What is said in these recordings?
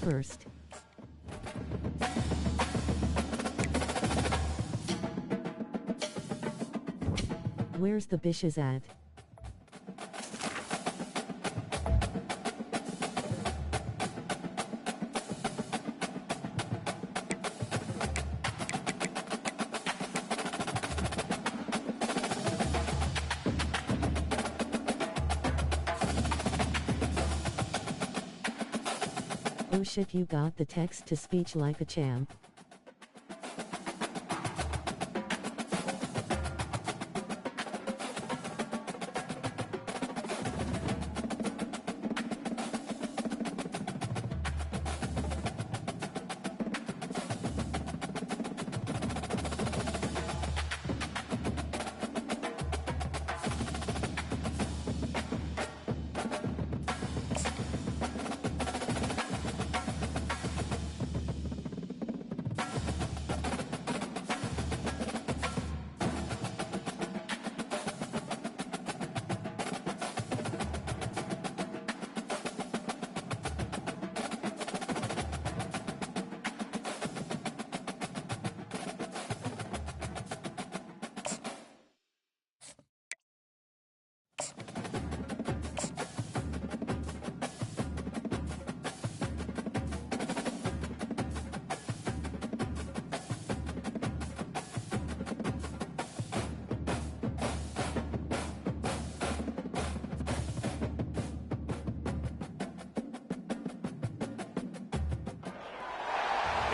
first. Where's the bishes at? Oh shit, you got the text-to-speech like a champ.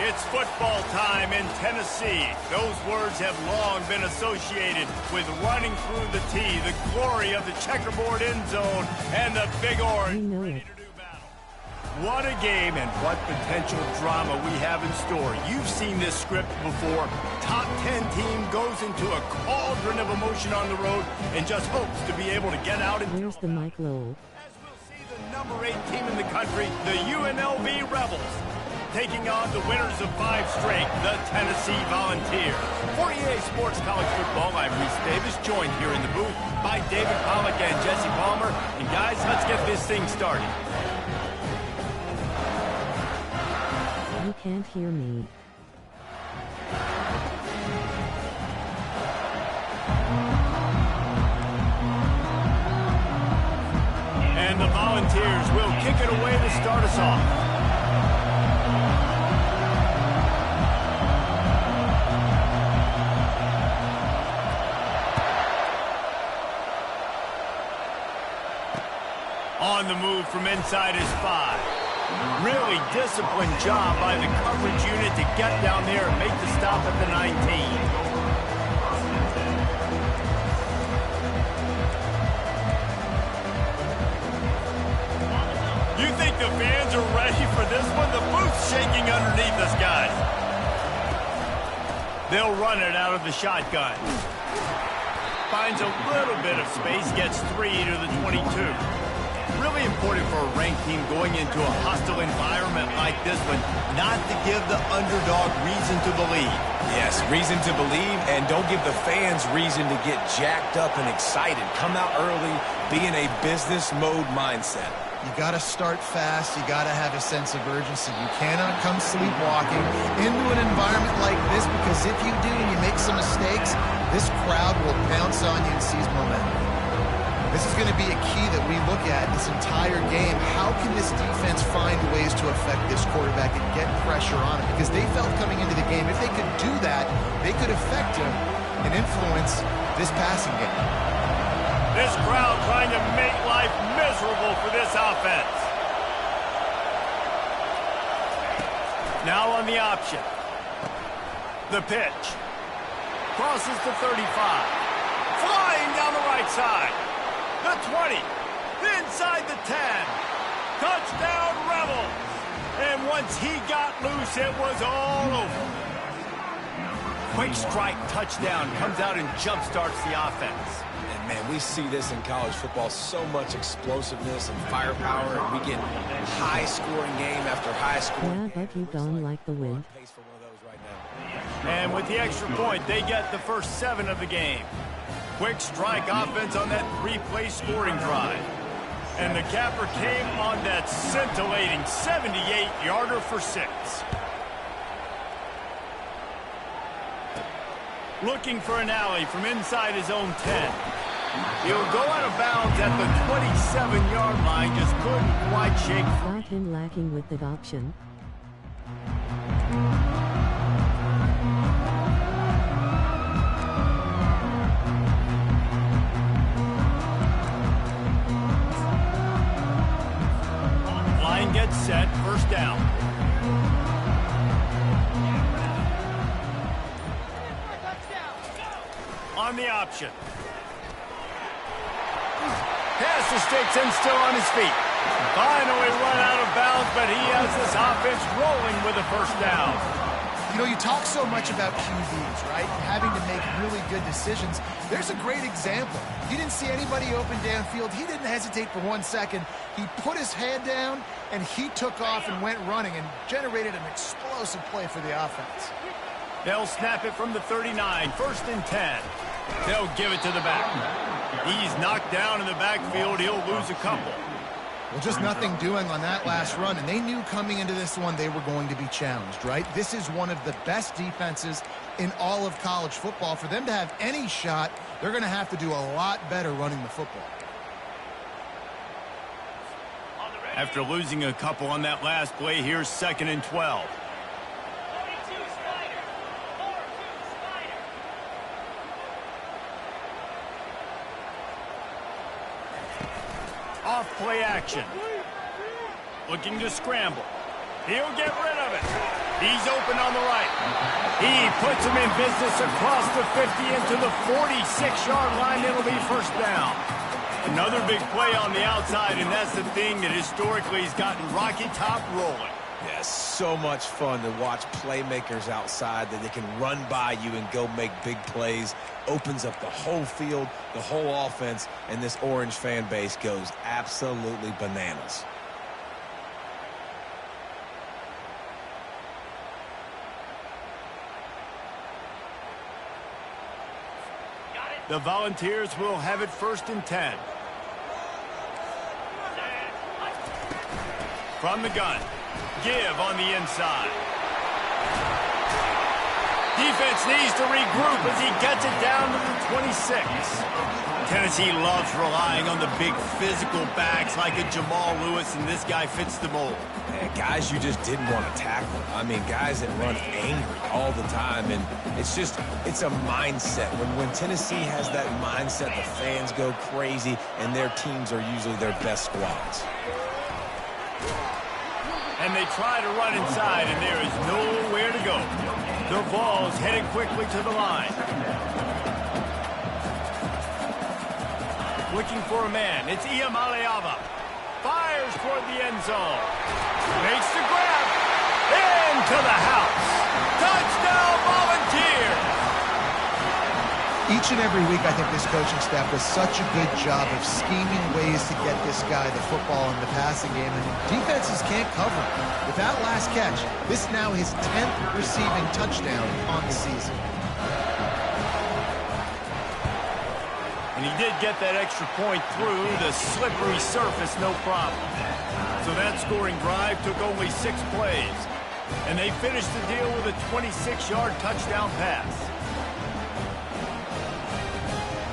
It's football time in Tennessee. Those words have long been associated with running through the tee, the glory of the checkerboard end zone, and the Big Orange ready to do battle. What a game and what potential drama we have in store. You've seen this script before. Top 10 team goes into a cauldron of emotion on the road and just hopes to be able to get out and Where's the Mike Lowell? As we'll see the number 8 team in the country, the UNLV Rebels, taking on the winners of 5 straight, the Tennessee Volunteers. For EA Sports College Football, I'm Reese Davis, joined here in the booth by David Pollack and Jesse Palmer. And guys, let's get this thing started. You can't hear me. And the Volunteers will kick it away to start us off. On the move from inside his 5. Really disciplined job by the coverage unit to get down there and make the stop at the 19. You think the fans are ready for this one? The booth's shaking underneath us, guys. They'll run it out of the shotgun. Finds a little bit of space, gets 3 to the 22. Really important for a ranked team going into a hostile environment like this one, not to give the underdog reason to believe. Yes, reason to believe, and don't give the fans reason to get jacked up and excited. Come out early, be in a business mode mindset. You got to start fast. You got to have a sense of urgency. You cannot come sleepwalking into an environment like this, because if you do and you make some mistakes, this crowd will pounce on you and seize momentum. This is going to be a key that we look at this entire game. How can this defense find ways to affect this quarterback and get pressure on him? Because they felt coming into the game, if they could do that, they could affect him and influence this passing game. This crowd trying to make life miserable for this offense. Now on the option. The pitch. Crosses to 35. Flying down the right side. The 20, inside the 10, touchdown Rebels. And once he got loose, it was all over. Quick strike touchdown comes out and jumpstarts the offense. And man, we see this in college football, so much explosiveness and firepower, and we get high-scoring game after high-scoring. Yeah, but you don't like the wind. And with the extra point, they get the first 7 of the game. Quick strike offense on that 3-play scoring drive. And the capper came on that scintillating 78-yarder for 6. Looking for an alley from inside his own 10. He'll go out of bounds at the 27-yard line. Just couldn't quite shake. Caught him lacking with that option. Line gets set, first down. On the option. Pass to Sticks still on his feet. Finally run out of bounds, but he has this offense rolling with a first down. You know, you talk so much about QBs, right? Having to make really good decisions. There's a great example. He didn't see anybody open downfield. He didn't hesitate for 1 second. He put his head down, and he took off and went running and generated an explosive play for the offense. They'll snap it from the 39, first and 10. They'll give it to the back. He's knocked down in the backfield. He'll lose a couple. Well, just nothing doing on that last run, and they knew coming into this one they were going to be challenged, right? This is one of the best defenses in all of college football. For them to have any shot, they're going to have to do a lot better running the football. After losing a couple on that last play, here's 2nd and 12. Off play action. Looking to scramble. He'll get rid of it. He's open on the right. He puts him in business across the 50 into the 46-yard line. It'll be first down. Another big play on the outside, and that's the thing that historically has gotten Rocky Top rolling. Yeah, so much fun to watch playmakers outside that they can run by you and go make big plays. Opens up the whole field, the whole offense, and this Orange fan base goes absolutely bananas. The Volunteers will have it first and 10. From the gun. Give on the inside. Defense needs to regroup as he gets it down to the 26. Tennessee loves relying on the big physical backs like a Jamal Lewis, and this guy fits the mold. Yeah, guys you just didn't want to tackle. I mean, guys that run angry all the time, and it's a mindset. When Tennessee has that mindset, the fans go crazy, and their teams are usually their best squads. And they try to run inside, and there is nowhere to go. The ball's headed quickly to the line. Looking for a man. It's Iamaleava. Fires toward the end zone. Makes the grab. Into the house. Touchdown, Volunteers! Each and every week, I think this coaching staff does such a good job of scheming ways to get this guy the football in the passing game, and defenses can't cover him. With that last catch, this is now his 10th receiving touchdown on the season. And he did get that extra point through the slippery surface, no problem. So that scoring drive took only 6 plays. And they finished the deal with a 26-yard touchdown pass.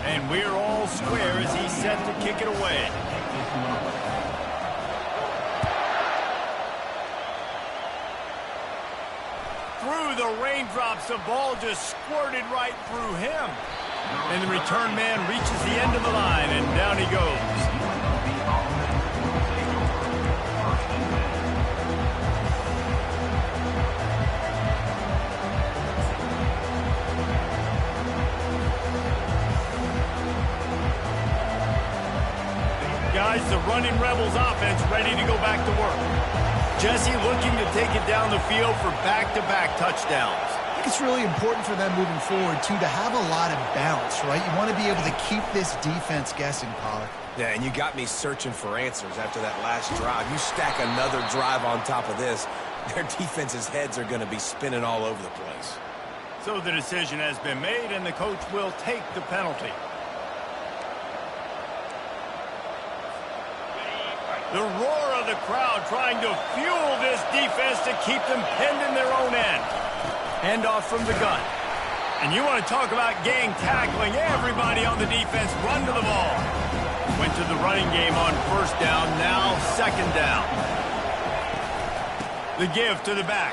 And we're all square as he's set to kick it away. Through the raindrops, the ball just squirted right through him. And the return man reaches the end of the line, and down he goes. Guys, the running Rebels offense ready to go back to work. Jesse looking to take it down the field for back-to-back touchdowns. I think it's really important for them moving forward, too, to have a lot of bounce, right? You want to be able to keep this defense guessing, Pollard. Yeah, and you got me searching for answers after that last drive. You stack another drive on top of this, their defense's heads are going to be spinning all over the place. So the decision has been made, and the coach will take the penalty. The roar of the crowd trying to fuel this defense to keep them pinned in their own end. Handoff from the gun. And you want to talk about gang tackling. Everybody on the defense run to the ball. Went to the running game on first down, now second down. The give to the back.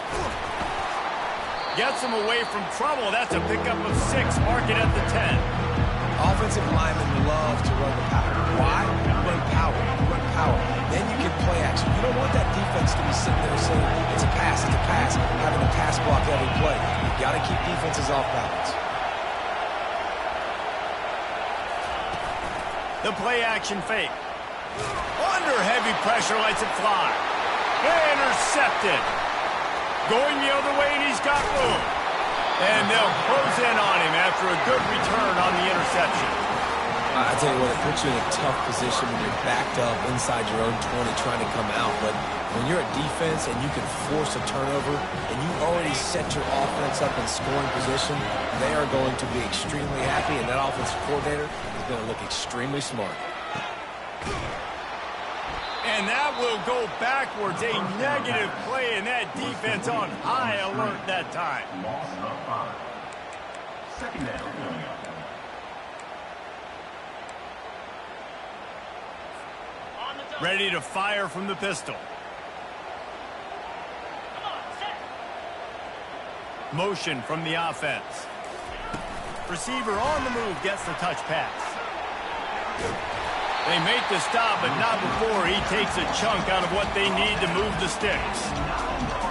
Gets them away from trouble. That's a pickup of 6. Mark it at the 10. Offensive linemen love to run the power. Why? Run power. Run power. Then you can play action. You don't want that defense to be sitting there saying, it's a pass, having to pass block every play. You got to keep defenses off balance. The play action fake. Under heavy pressure, lets it fly. Intercepted. Going the other way, and he's got room. And they'll close in on him after a good return on the interception. I tell you what, it puts you in a tough position when you're backed up inside your own 20 trying to come out. But when you're a defense and you can force a turnover and you already set your offense up in scoring position, they are going to be extremely happy, and that offensive coordinator is going to look extremely smart. And that will go backwards. A negative play, and that defense on high alert that time. Loss of 5. Second down. Ready to fire from the pistol. Motion from the offense. Receiver on the move gets the touch pass. They make the stop, but not before he takes a chunk out of what they need to move the sticks.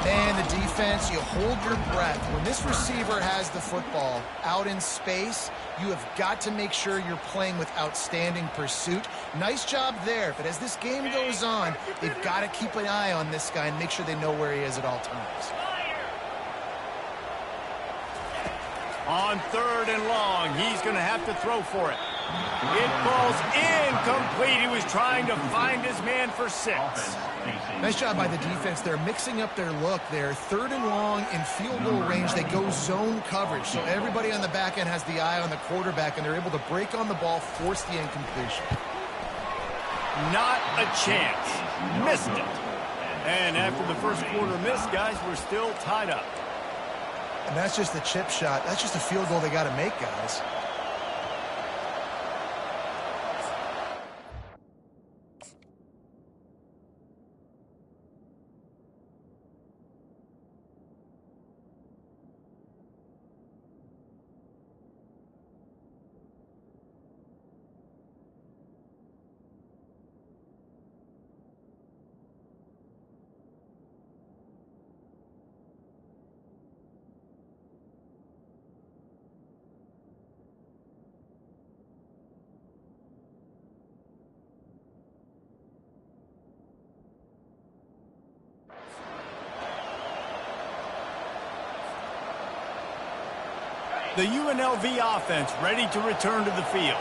Man, the defense, you hold your breath. When this receiver has the football out in space, you have got to make sure you're playing with outstanding pursuit. Nice job there, but as this game goes on, they've got to keep an eye on this guy and make sure they know where he is at all times. On 3rd and long, he's going to have to throw for it. It falls incomplete. He was trying to find his man for 6. Nice job by the defense. They're mixing up their look there. 3rd and long in field goal range. They go zone coverage. So everybody on the back end has the eye on the quarterback, and they're able to break on the ball, force the incompletion. Not a chance. Missed it. And after the first quarter miss, guys, we're still tied up. And that's just a chip shot. That's just a field goal they got to make, guys. The UNLV offense ready to return to the field.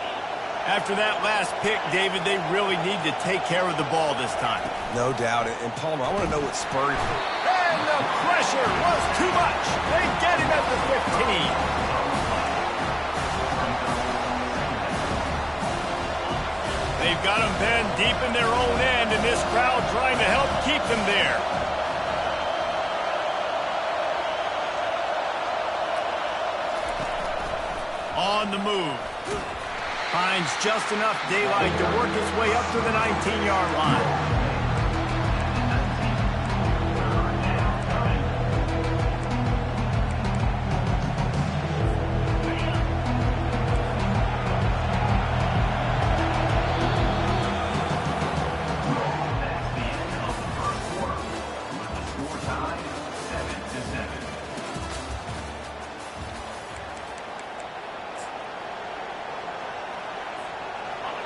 After that last pick, David, they really need to take care of the ball this time. No doubt. And Palmer, I want to know what spurred him. And the pressure was too much. They get him at the 15. They've got him pinned deep in their own end, and this crowd trying to help keep them there. On the move. Finds just enough daylight to work his way up to the 19-yard line.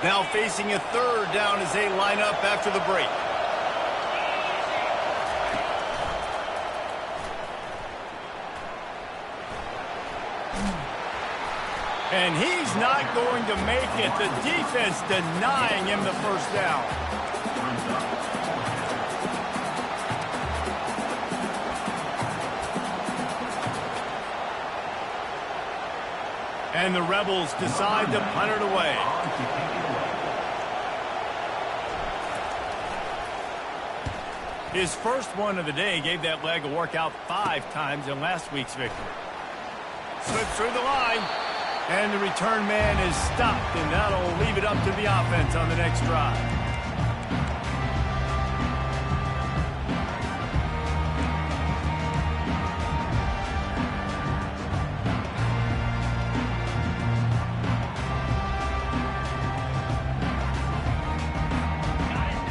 Now facing a 3rd down as they line up after the break. And he's not going to make it. The defense denying him the first down. And the Rebels decide to punt it away. His first one of the day gave that leg a workout 5 times in last week's victory. Slips through the line, and the return man is stopped, and that'll leave it up to the offense on the next drive.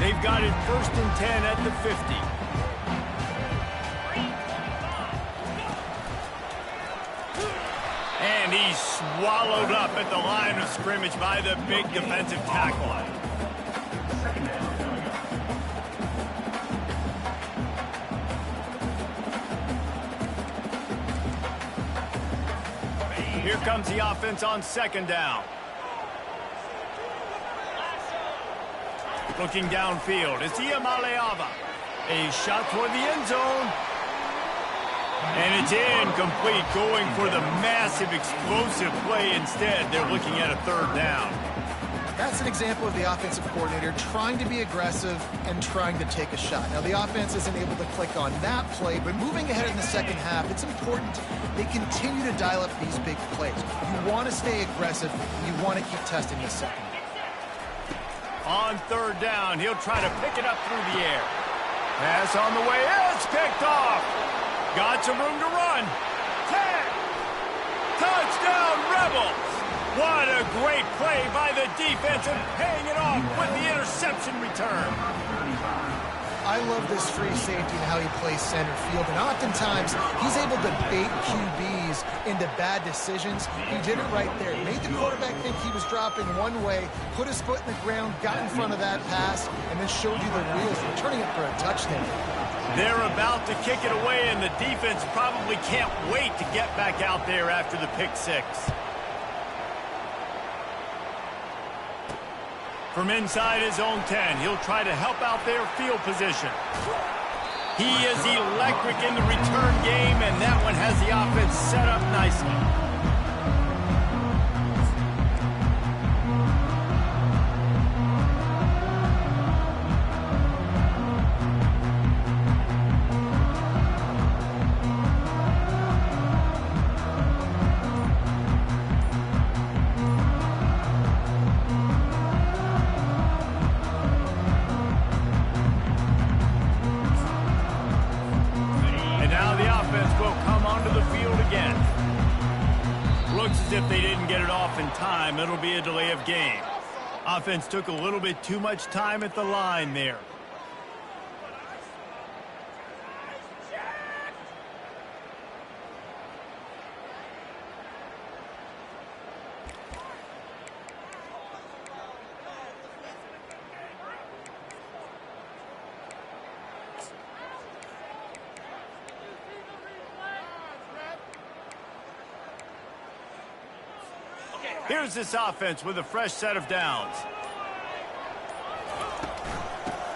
They've got it 1st and 10 at the 50. And he's swallowed up at the line of scrimmage by the big defensive tackle. Here comes the offense on 2nd down. Looking downfield, it's Iamaleava. A shot toward the end zone. And it's incomplete, going for the massive, explosive play instead. They're looking at a 3rd down. That's an example of the offensive coordinator trying to be aggressive and trying to take a shot. Now, the offense isn't able to click on that play, but moving ahead in the 2nd half, it's important they continue to dial up these big plays. You want to stay aggressive. You want to keep testing this second. On 3rd down, he'll try to pick it up through the air. Pass on the way, it's picked off. Got some room to run. 10. Touchdown, Rebels. What a great play by the defense and paying it off with the interception return. I love this free safety and how he plays center field, and oftentimes he's able to bait QBs into bad decisions. He did it right there. Made the quarterback think he was dropping one way, put his foot in the ground, got in front of that pass, and then showed you the wheels, returning it for a touchdown. They're about to kick it away, and the defense probably can't wait to get back out there after the pick 6. From inside his own 10, he'll try to help out their field position. He is electric in the return game, and that one has the offense set up nicely. If they didn't get it off in time, it'll be a delay of game. Offense took a little bit too much time at the line there. Here's this offense with a fresh set of downs.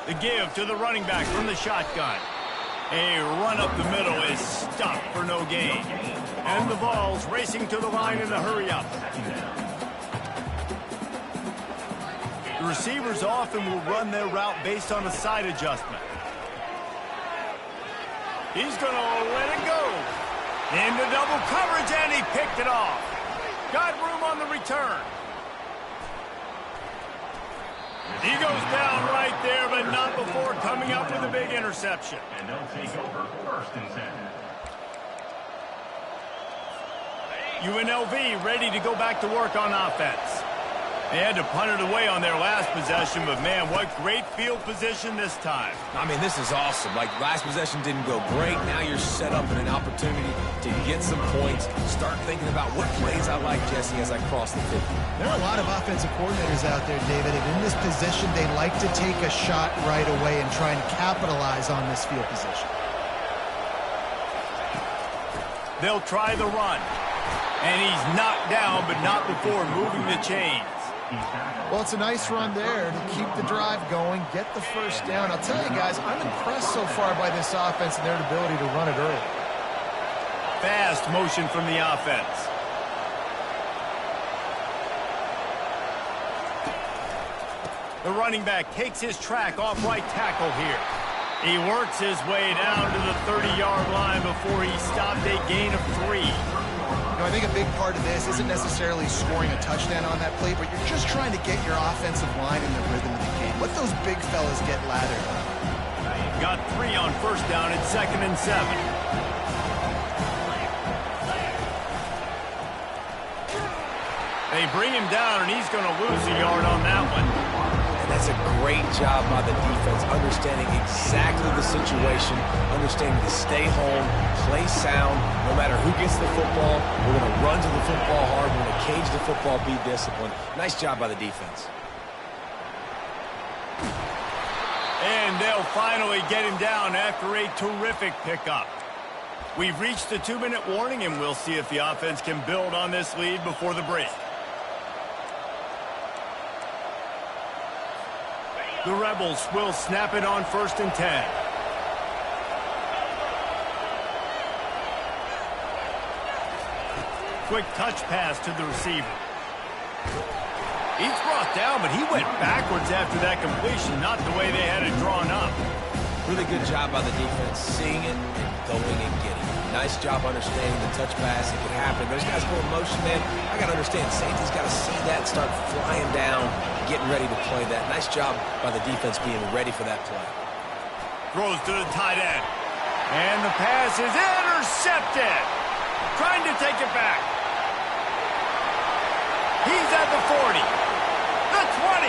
The give to the running back from the shotgun. A run up the middle is stopped for no gain. And the ball's racing to the line in the hurry-up. The receivers often will run their route based on a side adjustment. He's going to let it go. Into double coverage, and he picked it off. Got room on the return. He goes down right there, but not before coming up with a big interception. And they'll take over 1st and 10. UNLV ready to go back to work on offense. They had to punt it away on their last possession, but man, what great field position this time. I mean, this is awesome. Like, last possession didn't go great. Now you're set up in an opportunity to get some points. Start thinking about what plays I like, Jesse, as I cross the 50. There are a lot of offensive coordinators out there, David, and in this position, they like to take a shot right away and try and capitalize on this field position. They'll try the run. And he's knocked down, but not before moving the chains. Well, it's a nice run there to keep the drive going, get the 1st down. I'll tell you guys, I'm impressed so far by this offense and their ability to run it early. Fast motion from the offense. The running back takes his track off right tackle here. He works his way down to the 30-yard line before he stopped a gain of 3. You know, I think a big part of this isn't necessarily scoring a touchdown on that play, but you're just trying to get your offensive line in the rhythm of the game. Let those big fellas get lathered. Got 3 on first down at 2nd and 7. They bring him down, and he's going to lose a yard on that one. And that's a great job by the defense, understanding exactly the situation, understanding to stay home, play sound. No matter who gets the football, we're going to run to the football hard. We're going to cage the football, be disciplined. Nice job by the defense. And they'll finally get him down after a terrific pickup. We've reached the 2-minute warning, and we'll see if the offense can build on this lead before the break. The Rebels will snap it on 1st and 10. Quick touch pass to the receiver. He's brought down, but he went backwards after that completion, not the way they had it drawn up. Really good job by the defense, seeing it and going and getting it. Nice job understanding the touch pass. It can happen. Those guys go in motion, man. I got to understand, safety's got to see that, start flying down, getting ready to play that. Nice job by the defense being ready for that play. Throws to the tight end. And the pass is intercepted. Trying to take it back. He's at the 40. The 20.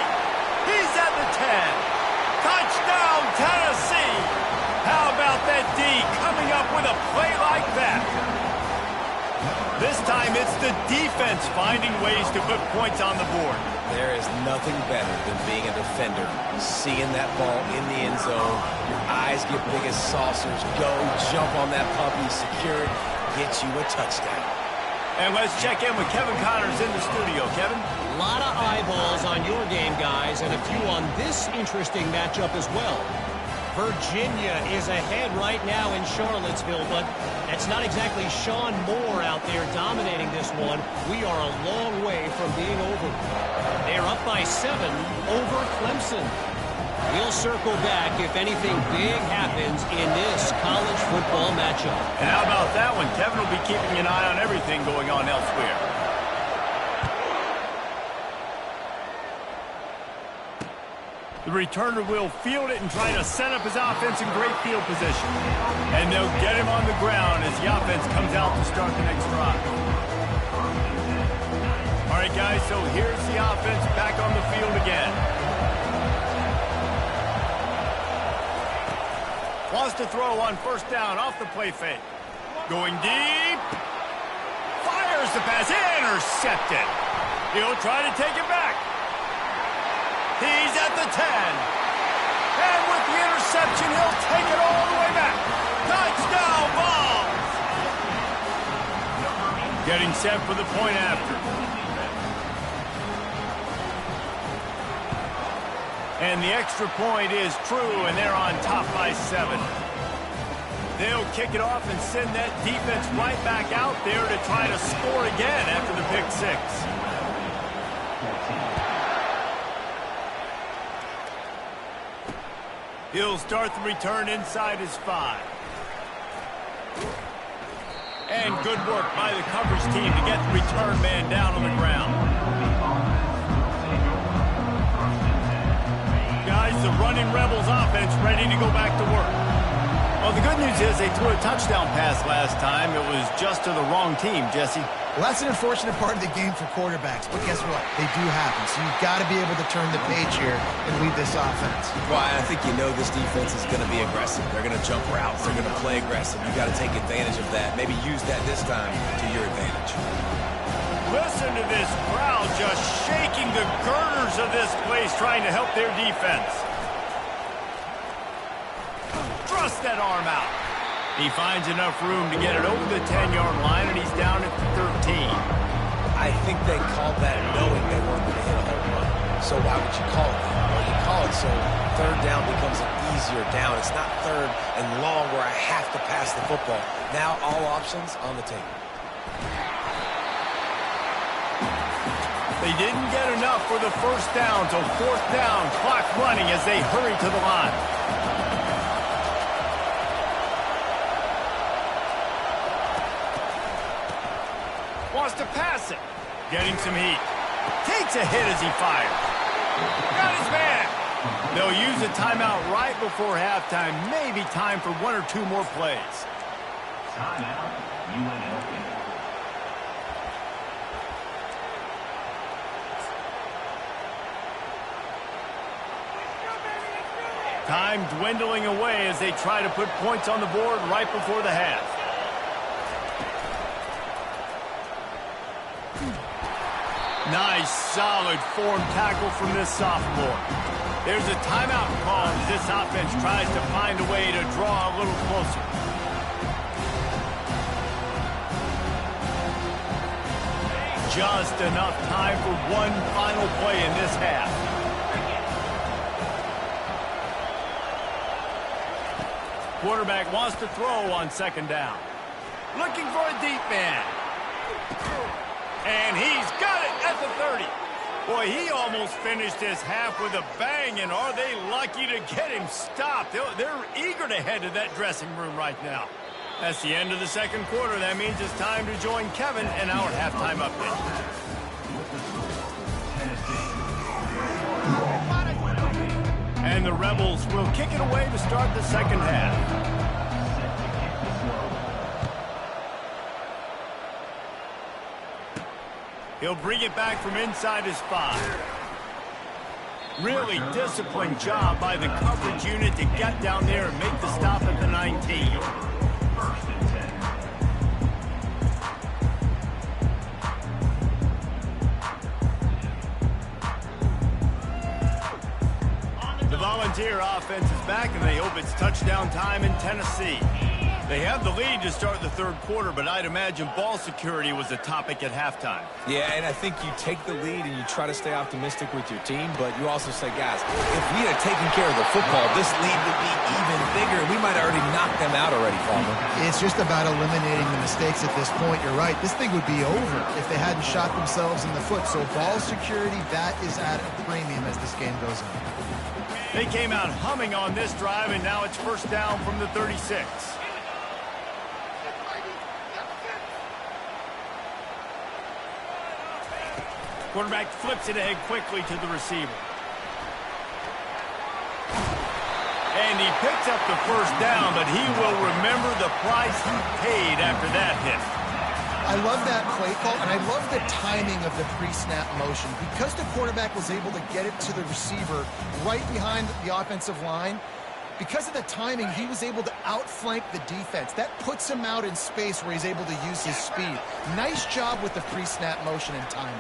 He's at the 10. Touchdown, Tennessee. How about that D coming up with a play like that? This time it's the defense finding ways to put points on the board. There is nothing better than being a defender, seeing that ball in the end zone. Your eyes get big as saucers. Go, jump on that puppy, secure it, get you a touchdown. And let's check in with Kevin Connors in the studio. Kevin? A lot of eyeballs on your game, guys, and a few on this interesting matchup as well. Virginia is ahead right now in Charlottesville, but that's not exactly Sean Moore out there dominating this one. We are a long way from being over. They're up by 7 over Clemson. We'll circle back if anything big happens in this college football matchup. And how about that one? Kevin will be keeping an eye on everything going on elsewhere. The returner will field it and try to set up his offense in great field position. And they'll get him on the ground as the offense comes out to start the next drive. All right, guys, so here's the offense back on the field again. Wants to throw on first down off the play fake. Going deep. Fires the pass. Intercepted. He'll try to take it back. He's at the 10. And with the interception, he'll take it all the way back. Touchdown Vols. Getting set for the point after. And the extra point is true, and they're on top by 7. They'll kick it off and send that defense right back out there to try to score again after the pick 6. He'll start the return inside his 5. And good work by the coverage team to get the return man down on the ground. Guys, the running Rebels offense ready to go back to work. Well, the good news is they threw a touchdown pass last time. It was just to the wrong team, Jesse. Well, that's an unfortunate part of the game for quarterbacks, but guess what? They do happen, so you've got to be able to turn the page here and lead this offense. Well, I think you know this defense is going to be aggressive. They're going to jump routes. They're going to play aggressive. You've got to take advantage of that. Maybe use that this time to your advantage. Listen to this crowd just shaking the girders of this place trying to help their defense. Thrust that arm out. He finds enough room to get it over the 10-yard line, and he's down at 13. I think they called that knowing they weren't going to hit a home run. So why would you call it that? Well, you call it so third down becomes an easier down. It's not third and long where I have to pass the football. Now all options on the table. They didn't get enough for the first down, so fourth down, clock running as they hurry to the line. to pass it. Getting some heat. Takes a hit as he fires. Got his man. They'll use a timeout right before halftime. Maybe time for one or two more plays. Timeout, UNLV. Time dwindling away as they try to put points on the board right before the half. Nice, solid form tackle from this sophomore. There's a timeout call as this offense tries to find a way to draw a little closer. Just enough time for one final play in this half. Quarterback wants to throw on second down. Looking for a deep man. And he's got it at the 30. Boy, he almost finished this half with a bang, and are they lucky to get him stopped? They're eager to head to that dressing room right now. That's the end of the second quarter. That means it's time to join Kevin in our halftime update. And the Rebels will kick it away to start the second half. He'll bring it back from inside his 5. Really disciplined job by the coverage unit to get down there and make the stop at the 19. The Volunteer offense is back, and they hope it's touchdown time in Tennessee. They have the lead to start the third quarter, but I'd imagine ball security was a topic at halftime. Yeah, and I think you take the lead and you try to stay optimistic with your team, but you also say, guys, if we had taken care of the football, this lead would be even bigger, and we might have already knocked them out already, Farmer. It's just about eliminating the mistakes at this point. You're right. This thing would be over if they hadn't shot themselves in the foot. So ball security, that is at a premium as this game goes on. They came out humming on this drive, and now it's first down from the 36. Quarterback flips it ahead quickly to the receiver. And he picks up the first down, but he will remember the price he paid after that hit. I love that play call, and I love the timing of the pre-snap motion. Because the quarterback was able to get it to the receiver right behind the offensive line, because of the timing, he was able to outflank the defense. That puts him out in space where he's able to use his speed. Nice job with the pre-snap motion and timing.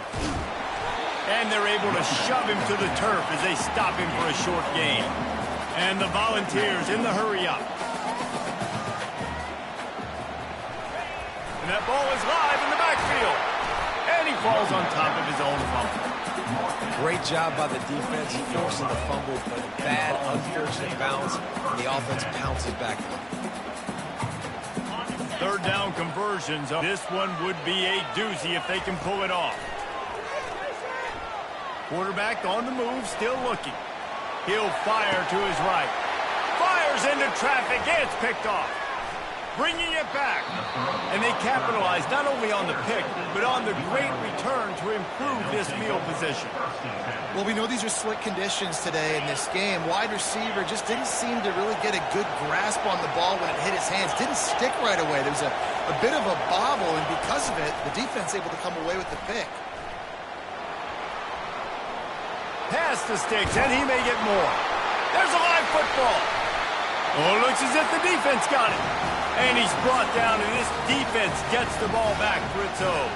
And they're able to shove him to the turf as they stop him for a short gain. And the Volunteers in the hurry-up. And that ball is live in the backfield. And he falls on top of his own fumble. Great job by the defense forcing the fumble, but bad, unfortunate bounce, and the offense pounces back on. Third down conversions. This one would be a doozy if they can pull it off. Quarterback on the move, still looking. He'll fire to his right. Fires into traffic, and it's picked off. Bringing it back. And they capitalize not only on the pick, but on the great return to improve this field position. Well, we know these are slick conditions today in this game. Wide receiver just didn't seem to really get a good grasp on the ball when it hit his hands. Didn't stick right away. There was a bit of a bobble, and because of it, the defense able to come away with the pick. Pass the sticks, and he may get more. There's a live football. Oh, it looks as if the defense got it. And he's brought down, and this defense gets the ball back for its own.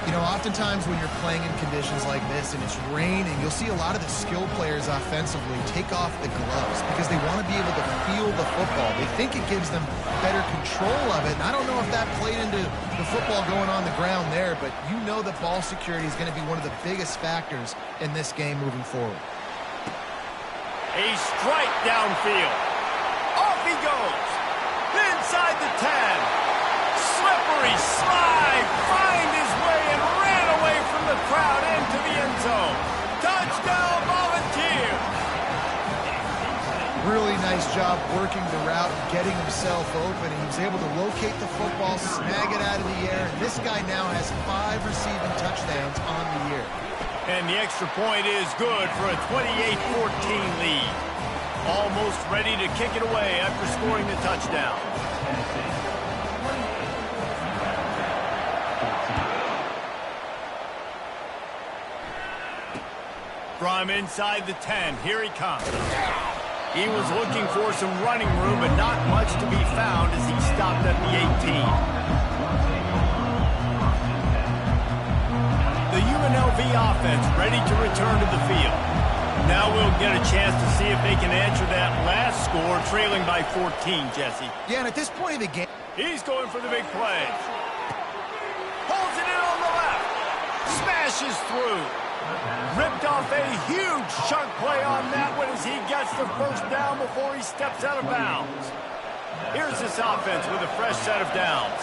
You know, oftentimes when you're playing in conditions like this and it's raining, you'll see a lot of the skill players offensively take off the gloves because they want to be able to feel the football. They think it gives them better control of it. And I don't know if that played into the football going on the ground there, but you know that ball security is going to be one of the biggest factors in this game moving forward. A strike downfield. Off he goes. Inside the 10. Slippery slide. Find his way and ran away from the crowd into the end zone. Touchdown, Volunteer. Really nice nice job working the route and getting himself open. And he was able to locate the football, snag it out of the air. And this guy now has 5 receiving touchdowns on the year. And the extra point is good for a 28-14 lead. Almost ready to kick it away after scoring the touchdown. From inside the 10, here he comes. He was looking for some running room, but not much to be found as he stopped at the 18. The UNLV offense ready to return to the field. Now we'll get a chance to see if they can answer that last score, trailing by 14, Jesse. Yeah, and at this point of the game, he's going for the big play. Holds it in on the left. Smashes through. Ripped off a huge chunk play on that one as he gets the first down before he steps out of bounds. Here's this offense with a fresh set of downs.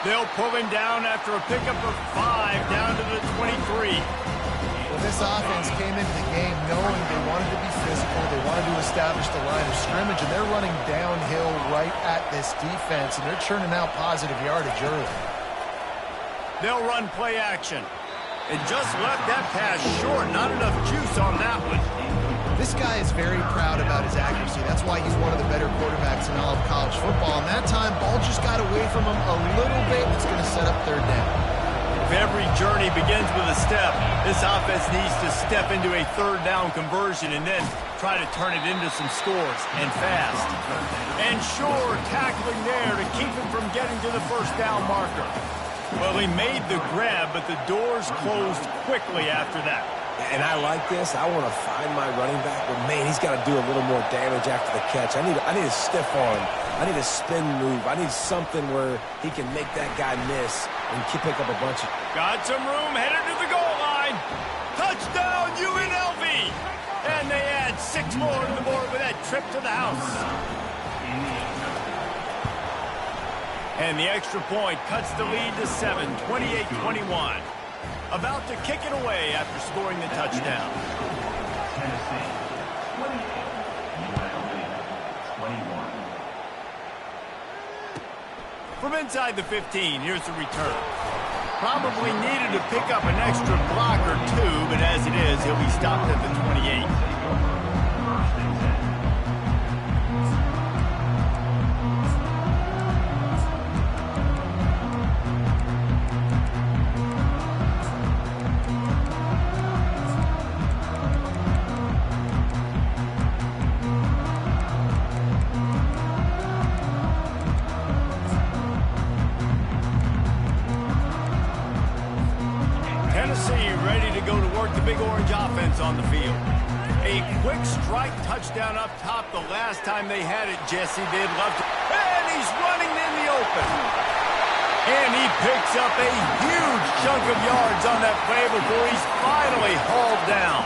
They'll pull him down after a pickup of 5 down to the 23. Well, this offense came into the game knowing they wanted to be physical, they wanted to establish the line of scrimmage, and they're running downhill right at this defense, and they're churning out positive yardage early. They'll run play action. And just left that pass short. Not enough juice on that one. This guy is very proud about his accuracy. That's why he's one of the better quarterbacks in all of college football. And that time, ball just got away from him a little bit. It's going to set up 3rd down. If every journey begins with a step, this offense needs to step into a 3rd down conversion and then try to turn it into some scores, and fast. And sure, tackling there to keep him from getting to the 1st down marker. Well, he made the grab, but the doors closed quickly after that. And I like this. I want to find my running back, but man, he's got to do a little more damage after the catch. I need a stiff arm. I need a spin move. I need something where he can make that guy miss and pick up a bunch of... Got some room, headed to the goal line. Touchdown, UNLV! And they add 6 more to the board with that trip to the house. And the extra point cuts the lead to 7, 28-21. About to kick it away after scoring the touchdown. Tennessee, 28, UNLV, 21. From inside the 15, here's the return. Probably needed to pick up an extra block or 2, but as it is, he'll be stopped at the 28. On the field. A quick strike touchdown up top the last time they had it, Jesse. They'd love to. And he's running in the open. And he picks up a huge chunk of yards on that play before he's finally hauled down.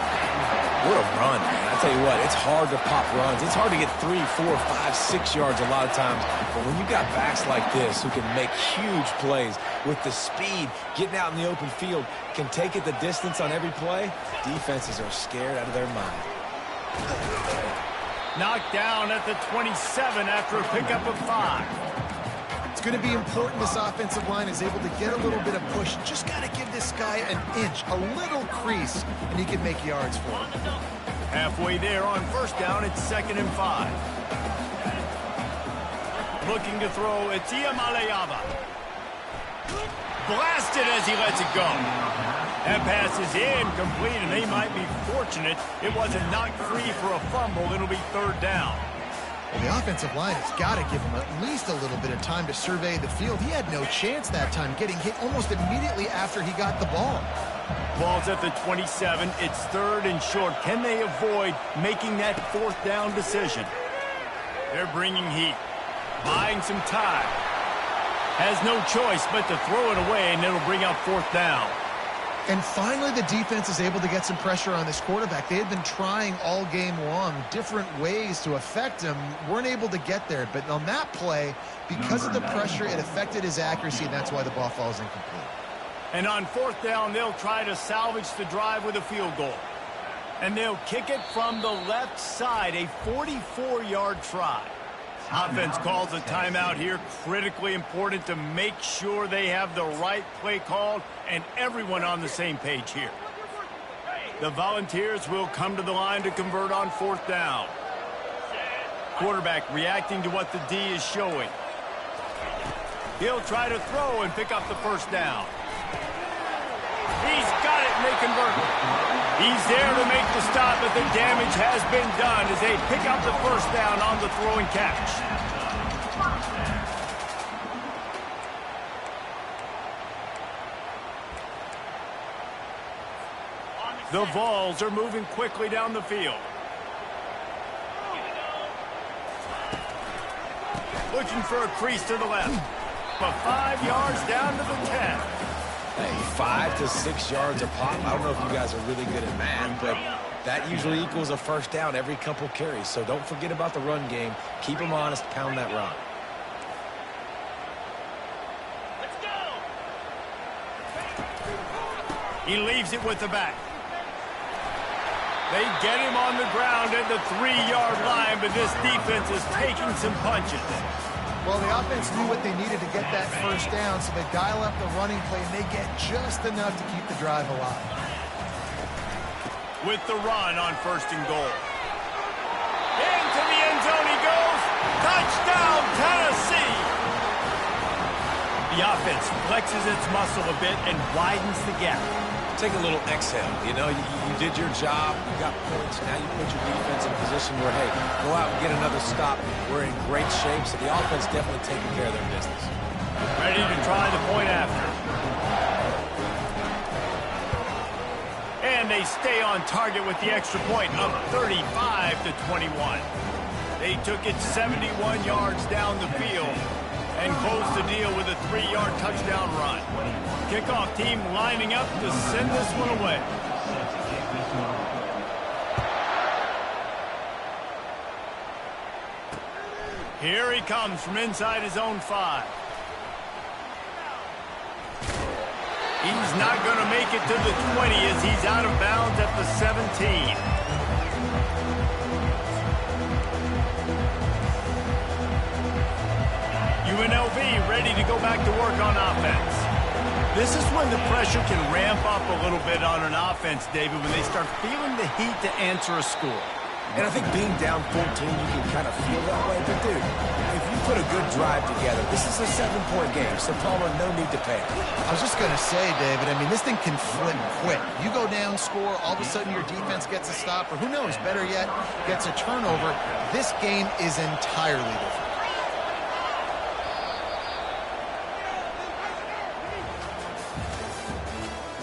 What a run, man. I tell you what, it's hard to pop runs. It's hard to get 3, 4, 5, 6 yards a lot of times. But when you got backs like this who can make huge plays with the speed, getting out in the open field, can take it the distance on every play, defenses are scared out of their mind. Knocked down at the 27 after a pickup of 5. It's going to be important this offensive line is able to get a little bit of push. Just got to give this guy an inch, a little crease, and he can make yards for it. Halfway there on 1st down, it's 2nd and 5. Looking to throw, it's Iamaleava. Blasted as he lets it go. That pass is incomplete, and they might be fortunate it wasn't knocked free for a fumble. It'll be 3rd down. Well, the offensive line has got to give him at least a little bit of time to survey the field. He had no chance that time, getting hit almost immediately after he got the ball. Ball's at the 27. It's 3rd and short. Can they avoid making that 4th down decision? They're bringing heat, buying some time. Has no choice but to throw it away, and it'll bring up 4th down. And finally, the defense is able to get some pressure on this quarterback. They had been trying all game long different ways to affect him. Weren't able to get there. But on that play, because of the pressure, it affected his accuracy, and that's why the ball falls incomplete. And on fourth down, they'll try to salvage the drive with a field goal. And they'll kick it from the left side, a 44-yard try. Offense calls a timeout here, critically important to make sure they have the right play called and everyone on the same page here. The Volunteers will come to the line to convert on fourth down. Quarterback reacting to what the D is showing. He'll try to throw and pick up the first down. He's got it, and they convert. He's there to make the stop, but the damage has been done as they pick up the first down on the throwing catch. The Vols are moving quickly down the field. Looking for a crease to the left. But 5 yards down to the 10. Hey, 5 to 6 yards a pop. I don't know if you guys are really good at math, but that usually equals a first down every couple carries. So don't forget about the run game. Keep them honest, pound that rock. Let's go. He leaves it with the back. They get him on the ground at the 3-yard line, but this defense is taking some punches. Well, the offense knew what they needed to get that first down, so they dial up the running play, and they get just enough to keep the drive alive. With the run on first and goal. Into the end zone he goes. Touchdown, Tennessee! The offense flexes its muscle a bit and widens the gap. Take a little exhale. You know, you did your job. You got points. Now you put your defense in a position where, hey, go out and get another stop. We're in great shape, so the offense definitely taking care of their business. Ready to try the point after. And they stay on target with the extra point, up 35 to 21. They took it 71 yards down the field and closed the deal with a 3-yard touchdown run. Kickoff team lining up to send this one away. Here he comes from inside his own 5. He's not going to make it to the 20 as he's out of bounds at the 17. UNLV ready to go back to work on offense. This is when the pressure can ramp up a little bit on an offense, David, when they start feeling the heat to answer a score. And I think being down 14, you can kind of feel that way. But, dude, if you put a good drive together, this is a 7-point game, so Palmer, no need to panic. I was just going to say, David, I mean, this thing can flip quick. You go down, score, all of a sudden your defense gets a stop, or who knows, better yet, gets a turnover. This game is entirely different.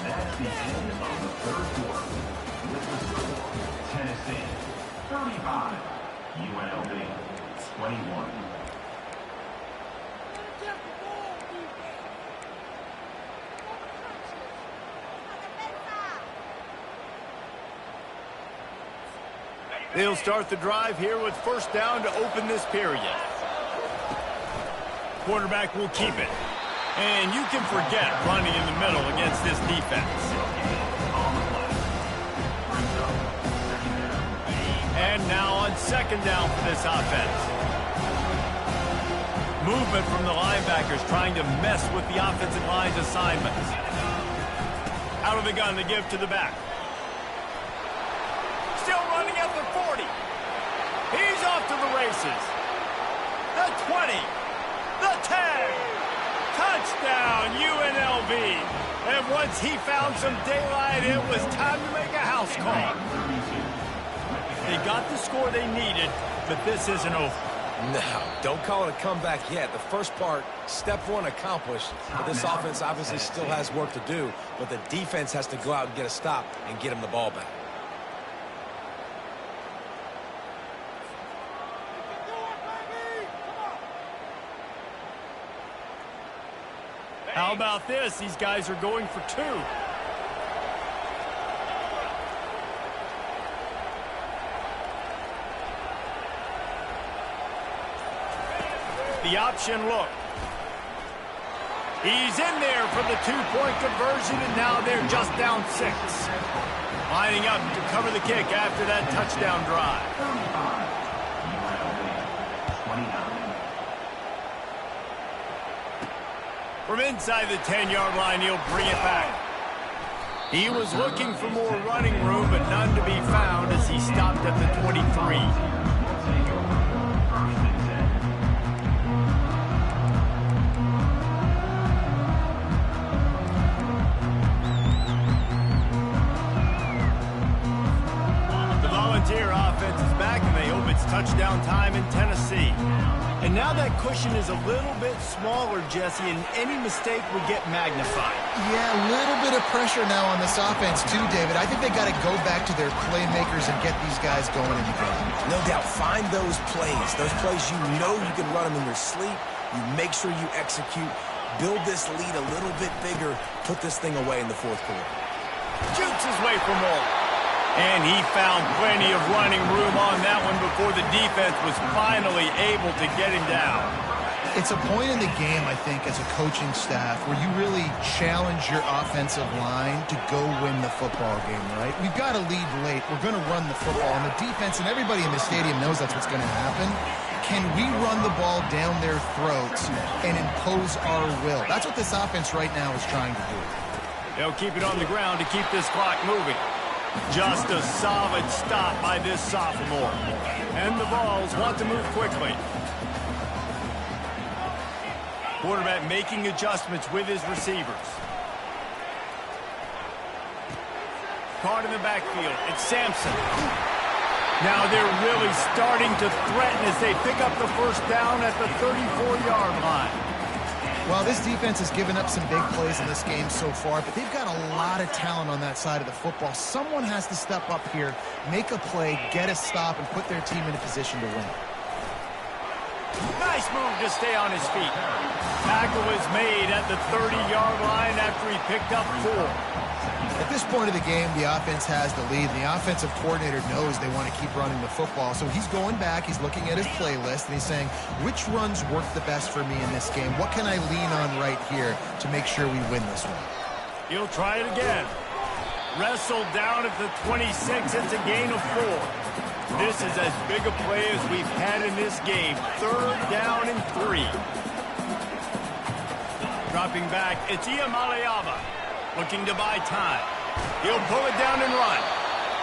That's the end of the third quarter. With the score, Tennessee 35, UNLV 21. They'll start the drive here with first down to open this period. Quarterback will keep it. And you can forget running in the middle against this defense. And now on second down for this offense. Movement from the linebackers trying to mess with the offensive line's assignments. Out of the gun to give to the back. Still running at the 40. He's off to the races. The 20. The 10. Touchdown, UNLV. And once he found some daylight, it was time to make a house call. They got the score they needed, but this isn't over. No, don't call it a comeback yet. The first part, step one accomplished, but this offense obviously still has work to do, but the defense has to go out and get a stop and get him the ball back. How about this? These guys are going for 2. The option look. He's in there for the two-point conversion, and now they're just down 6. Lining up to cover the kick after that touchdown drive. 35. UNLV 29. From inside the 10-yard line, he'll bring it back. He was looking for more running room, but none to be found as he stopped at the 23. Volunteer offense is back, and they hope it's touchdown time in Tennessee. And now that cushion is a little bit smaller, Jesse, and any mistake would get magnified. Yeah, a little bit of pressure now on this offense too, David. I think they got to go back to their playmakers and get these guys going in the game. No doubt, find those plays you know you can run them in your sleep. You make sure you execute, build this lead a little bit bigger, put this thing away in the fourth quarter. Jukes his way for more. And he found plenty of running room on that one before the defense was finally able to get him down. It's a point in the game, I think, as a coaching staff where you really challenge your offensive line to go win the football game, right? We've got to lead late. We're going to run the football. And the defense and everybody in the stadium knows that's what's going to happen. Can we run the ball down their throats and impose our will? That's what this offense right now is trying to do. They'll keep it on the ground to keep this clock moving. Just a solid stop by this sophomore. And the Vols want to move quickly. Quarterback making adjustments with his receivers. Caught in the backfield. It's Sampson. Now they're really starting to threaten as they pick up the first down at the 34-yard line. Well, this defense has given up some big plays in this game so far, but they've got a lot of talent on that side of the football. Someone has to step up here, make a play, get a stop, and put their team in a position to win. Nice move to stay on his feet. Tackle is made at the 30-yard line after he picked up 4. At this point of the game, the offense has the lead. The offensive coordinator knows they want to keep running the football. So he's going back, he's looking at his playlist, and he's saying, which runs work the best for me in this game? What can I lean on right here to make sure we win this one? He'll try it again. Wrestled down at the 26. It's a gain of 4. This is as big a play as we've had in this game. 3rd down and 3. Dropping back, it's Iamaleava. Looking to buy time. He'll pull it down and run.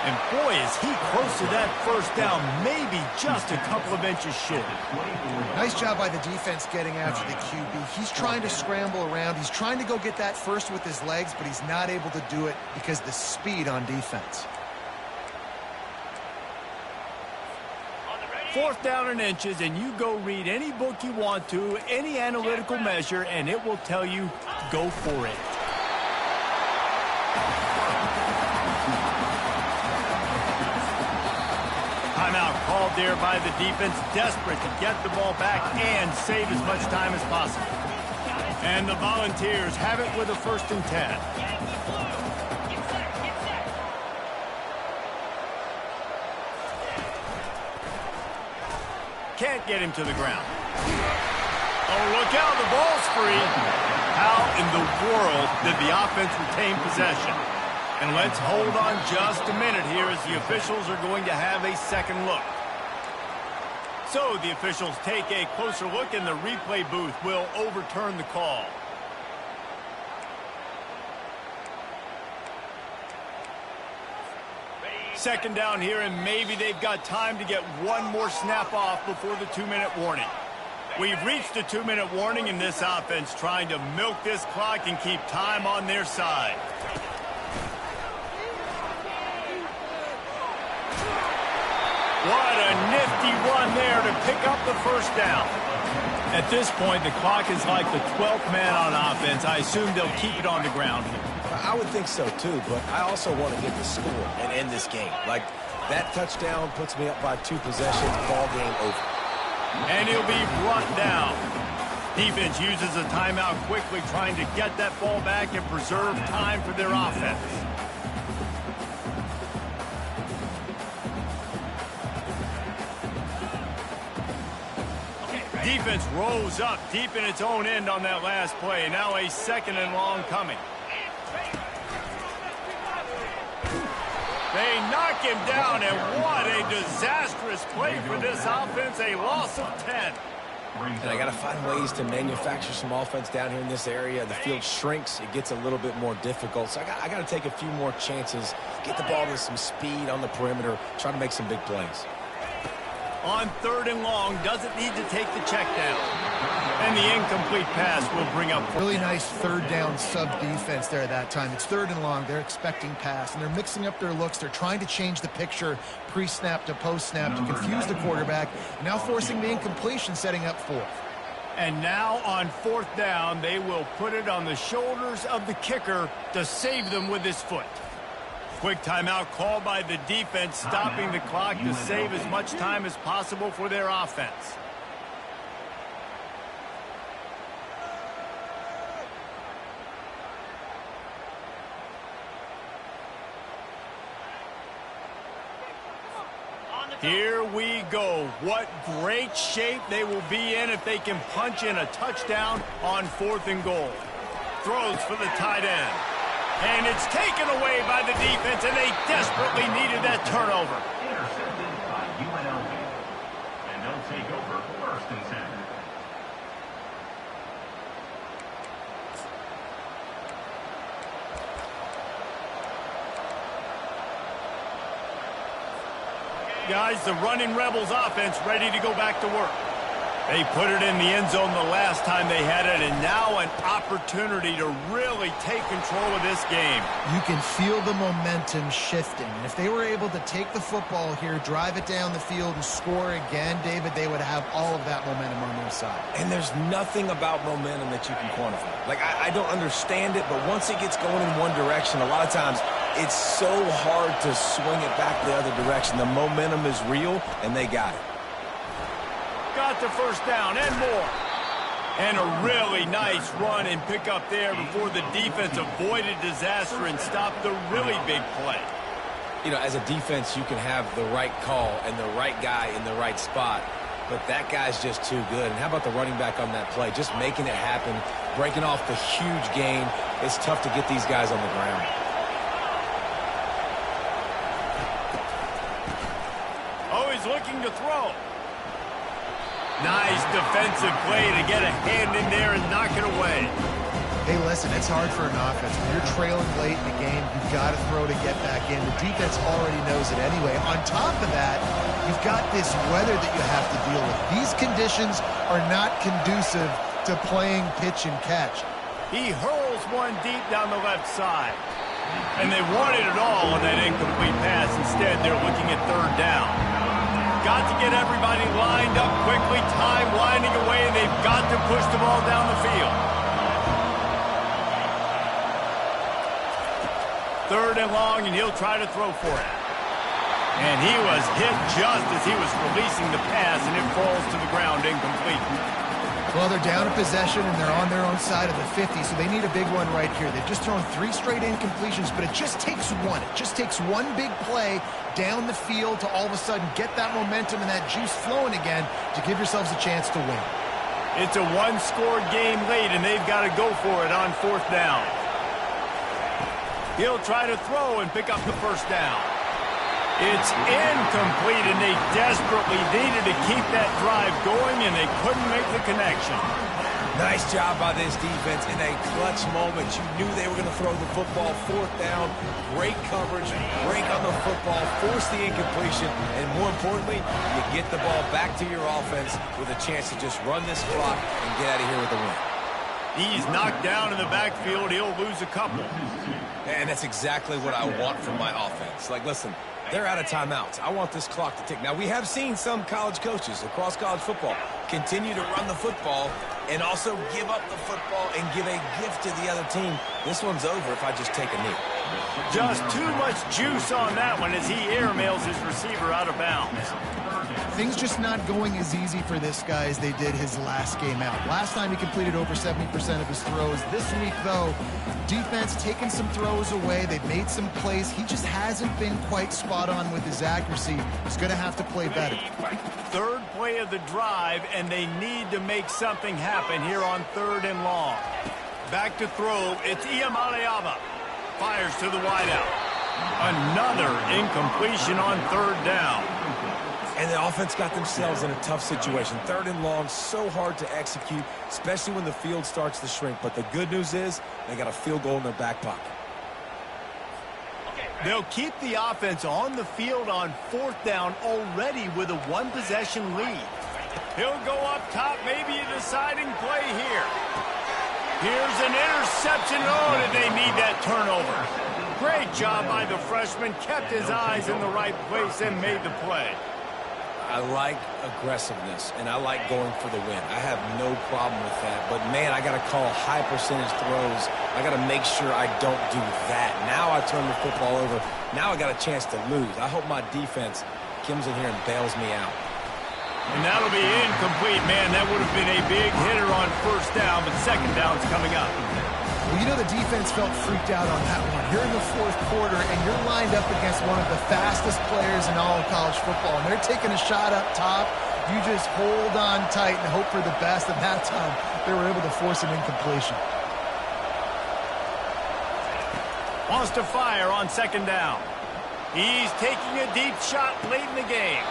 And boy, is he close to that first down, maybe just a couple of inches short. Nice job by the defense getting after the QB. He's trying to scramble around. He's trying to go get that first with his legs, but he's not able to do it because of the speed on defense. 4th down and inches, and you go read any book you want to, any analytical measure, and it will tell you, go for it. Timeout called there by the defense, desperate to get the ball back and save as much time as possible. And the Volunteers have it with a 1st and 10. Can't get him to the ground. Oh, look out, the ball's free. How in the world did the offense retain possession? And let's hold on just a minute here as the officials are going to have a second look. So the officials take a closer look and the replay booth will overturn the call. Second down here, and maybe they've got time to get one more snap off before the 2-minute warning. We've reached the 2-minute warning, and this offense trying to milk this clock and keep time on their side. What a nifty run there to pick up the first down. At this point, the clock is like the 12th man on offense. I assume they'll keep it on the ground here. I would think so, too, but I also want to get the score and end this game. Like, that touchdown puts me up by 2 possessions, ball game over. And he'll be brought down. Defense uses a timeout quickly, trying to get that ball back and preserve time for their offense. Defense rose up deep in its own end on that last play. Now a 2nd and long coming. They knock him down, and what a disastrous play for this offense. A loss of 10. And I got to find ways to manufacture some offense down here in this area. The field shrinks. It gets a little bit more difficult. So I got to take a few more chances, get the ball to some speed on the perimeter, try to make some big plays. On 3rd and long, doesn't need to take the check down. And the incomplete pass will bring up. Really nice 3rd down sub-defense there at that time. It's 3rd and long. They're expecting pass, and they're mixing up their looks. They're trying to change the picture pre-snap to post-snap to confuse the quarterback. Now forcing the incompletion, setting up 4th. And now on 4th down, they will put it on the shoulders of the kicker to save them with his foot. Quick timeout called by the defense, stopping the clock to save as much time as possible for their offense. Here we go. What great shape they will be in if they can punch in a touchdown on 4th and goal. Throws for the tight end. And it's taken away by the defense, and they desperately needed that turnover. Intercepted by UNLV. And they'll take over 1st and 10. Guys, the running Rebels offense ready to go back to work. They put it in the end zone the last time they had it, and now an opportunity to really take control of this game. You can feel the momentum shifting. And if they were able to take the football here, drive it down the field, and score again, David, they would have all of that momentum on their side. And there's nothing about momentum that you can quantify. Like, I don't understand it, but once it gets going in one direction, a lot of times it's so hard to swing it back the other direction. The momentum is real, and they got it. Got the 1st down and more. And a really nice run and pick up there before the defense avoided disaster and stopped the really big play. You know, as a defense, you can have the right call and the right guy in the right spot, but that guy's just too good. And how about the running back on that play? Just making it happen, breaking off the huge gain. It's tough to get these guys on the ground. Always looking to throw. Nice defensive play to get a hand in there and knock it away. Hey, listen, it's hard for an offense. When you're trailing late in the game, you've got to throw to get back in. The defense already knows it anyway. On top of that, you've got this weather that you have to deal with. These conditions are not conducive to playing pitch and catch. He hurls one deep down the left side. And they wanted it all on that incomplete pass. Instead, they're looking at 3rd down. Got to get everybody lined up quickly, time winding away, and they've got to push the ball down the field. 3rd and long, and he'll try to throw for it. And he was hit just as he was releasing the pass, and it falls to the ground incomplete. Well, they're down a possession, and they're on their own side of the 50, so they need a big one right here. They've just thrown 3 straight incompletions, but it just takes one. It just takes one big play down the field to all of a sudden get that momentum and that juice flowing again to give yourselves a chance to win. It's a one-score game late, and they've got to go for it on 4th down. He'll try to throw and pick up the 1st down. It's incomplete, and they desperately needed to keep that drive going, and they couldn't make the connection. Nice job by this defense in a clutch moment. You knew they were going to throw the football. 4th down, great coverage, break on the football, force the incompletion, and more importantly, you get the ball back to your offense with a chance to just run this clock and get out of here with a win. He's knocked down in the backfield. He'll lose a couple. And that's exactly what I want from my offense. Like, listen, they're out of timeouts. I want this clock to tick. Now, we have seen some college coaches across college football continue to run the football and also give up the football and give a gift to the other team. This one's over if I just take a knee. Just too much juice on that one as he airmails his receiver out of bounds. Things just not going as easy for this guy as they did his last game out. Last time he completed over 70% of his throws. This week, though, defense taking some throws away. They've made some plays. He just hasn't been quite spot on with his accuracy. He's going to have to play better. Third play of the drive, and they need to make something happen here on 3rd and long. Back to throw. It's Iamaleava. Fires to the wideout. Another incompletion on 3rd down. And the offense got themselves in a tough situation. 3rd and long, so hard to execute, especially when the field starts to shrink. But the good news is they got a field goal in their back pocket. They'll keep the offense on the field on 4th down already with a 1-possession lead. He'll go up top, maybe a deciding play here. Here's an interception. Oh, did they need that turnover? Great job by the freshman. Kept his eyes in the right place and made the play. I like aggressiveness, and I like going for the win. I have no problem with that. But, man, I got to call high percentage throws. I got to make sure I don't do that. Now I turn the football over. Now I got a chance to lose. I hope my defense comes in here and bails me out. And that'll be incomplete, man. That would have been a big hitter on 1st down, but 2nd down's coming up. Well, you know the defense felt freaked out on that one. You're in the 4th quarter, and you're lined up against one of the fastest players in all of college football, and they're taking a shot up top. You just hold on tight and hope for the best, and that time they were able to force an incompletion. Wants to fire on 2nd down. He's taking a deep shot late in the game.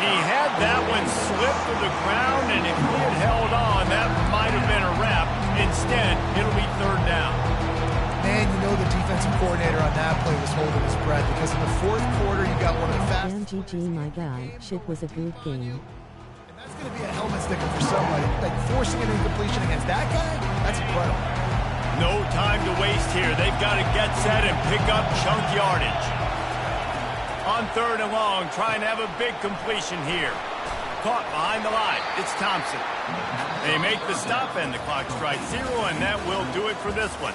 He had that one slip to the ground, and if he had held on, that might have been a wrap. Instead, it'll be 3rd down. Man, you know the defensive coordinator on that play was holding his breath because in the 4th quarter, you got one of the fastest. Damn GG, my guy. Shit was a good game. And that's going to be a helmet sticker for somebody. Like forcing an incompletion against that guy, that's incredible. No time to waste here. They've got to get set and pick up chunk yardage. On 3rd and long, trying to have a big completion here. Caught behind the line. It's Thompson. They make the stop, and the clock strikes 0, and that will do it for this one.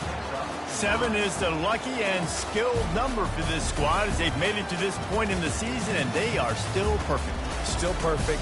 7 is the lucky and skilled number for this squad as they've made it to this point in the season, and they are still perfect. Still perfect.